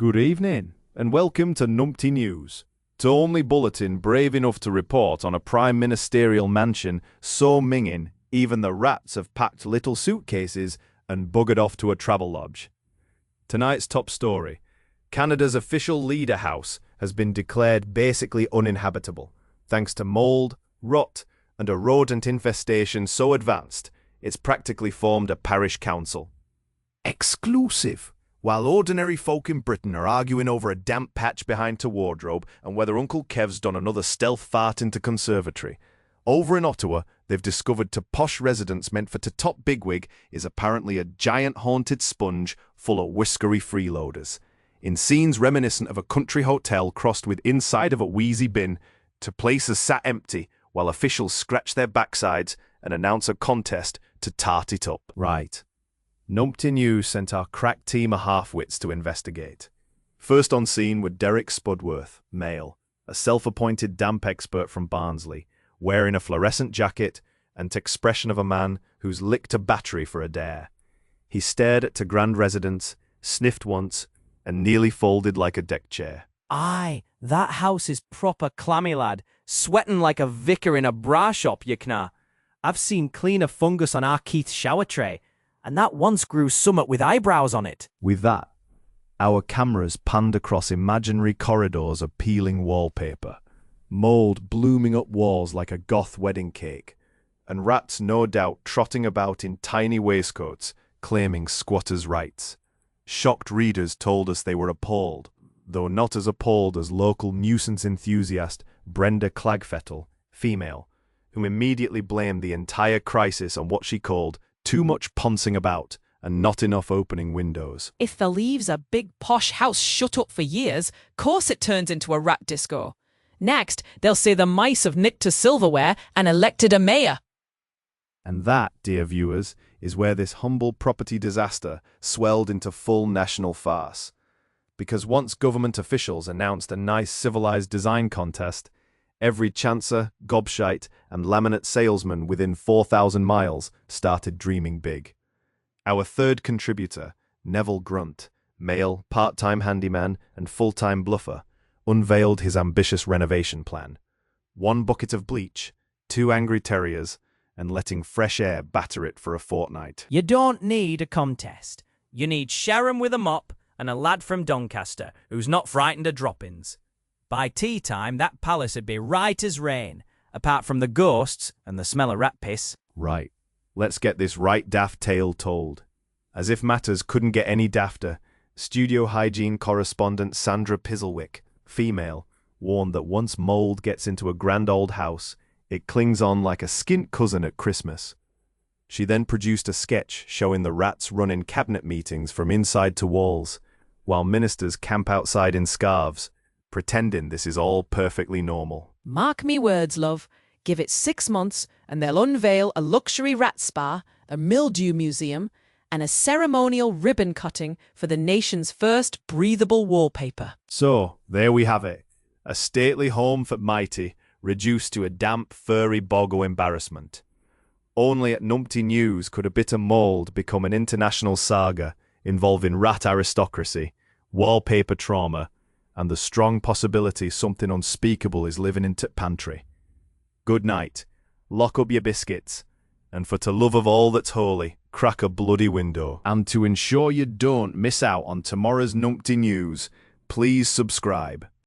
Good evening, and welcome to Numpty News, the only bulletin brave enough to report on a prime ministerial mansion so minging even the rats have packed little suitcases and buggered off to a travel lodge. Tonight's top story: Canada's official leader house has been declared basically uninhabitable, thanks to mold, rot, and a rodent infestation so advanced it's practically formed a parish council. Exclusive! While ordinary folk in Britain are arguing over a damp patch behind the wardrobe and whether Uncle Kev's done another stealth fart into conservatory, over in Ottawa they've discovered to posh residents meant for the top bigwig is apparently a giant haunted sponge full of whiskery freeloaders, in scenes reminiscent of a country hotel crossed with inside of a wheezy bin. To places sat empty while officials scratch their backsides and announce a contest to tart it up. Right. Numpty News sent our crack team of half-wits to investigate. First on scene were Derek Spudworth, male, a self-appointed damp expert from Barnsley, wearing a fluorescent jacket and the expression of a man who's licked a battery for a dare. He stared at the grand residence, sniffed once, and nearly folded like a deck chair. Aye, that house is proper clammy, lad, sweating like a vicar in a bra shop, you kna. I've seen cleaner fungus on our Keith's shower tray, and that once grew summat with eyebrows on it. With that, our cameras panned across imaginary corridors of peeling wallpaper, mould blooming up walls like a goth wedding cake, and rats no doubt trotting about in tiny waistcoats, claiming squatters' rights. Shocked readers told us they were appalled, though not as appalled as local nuisance enthusiast Brenda Clagfettel, female, who immediately blamed the entire crisis on what she called too much poncing about and not enough opening windows. If the leaves a big posh house shut up for years, course it turns into a rat disco. Next, they'll say the mice have nicked to silverware and elected a mayor. And that, dear viewers, is where this humble property disaster swelled into full national farce. Because once government officials announced a nice civilized design contest, every chancer, gobshite, and laminate salesman within 4,000 miles started dreaming big. Our third contributor, Neville Grunt, male, part-time handyman, and full-time bluffer, unveiled his ambitious renovation plan. 1 bucket of bleach, 2 angry terriers, and letting fresh air batter it for a fortnight. You don't need a contest. You need Sharon with a mop and a lad from Doncaster who's not frightened of drop-ins. By tea time, that palace would be right as rain, apart from the ghosts and the smell of rat piss. Right. Let's get this right daft tale told. As if matters couldn't get any dafter, studio hygiene correspondent Sandra Pizzlewick, female, warned that once mold gets into a grand old house, it clings on like a skint cousin at Christmas. She then produced a sketch showing the rats running cabinet meetings from inside to walls, while ministers camp outside in scarves, pretending this is all perfectly normal. Mark me words, love. Give it 6 months and they'll unveil a luxury rat spa, a mildew museum, and a ceremonial ribbon cutting for the nation's first breathable wallpaper. So, there we have it. A stately home for mighty, reduced to a damp, furry bog o' embarrassment. Only at Numpty News could a bit of mould become an international saga involving rat aristocracy, wallpaper trauma, and the strong possibility something unspeakable is living in t' pantry. Good night, lock up your biscuits, and for the love of all that's holy, crack a bloody window. And to ensure you don't miss out on tomorrow's Numpty News, please subscribe.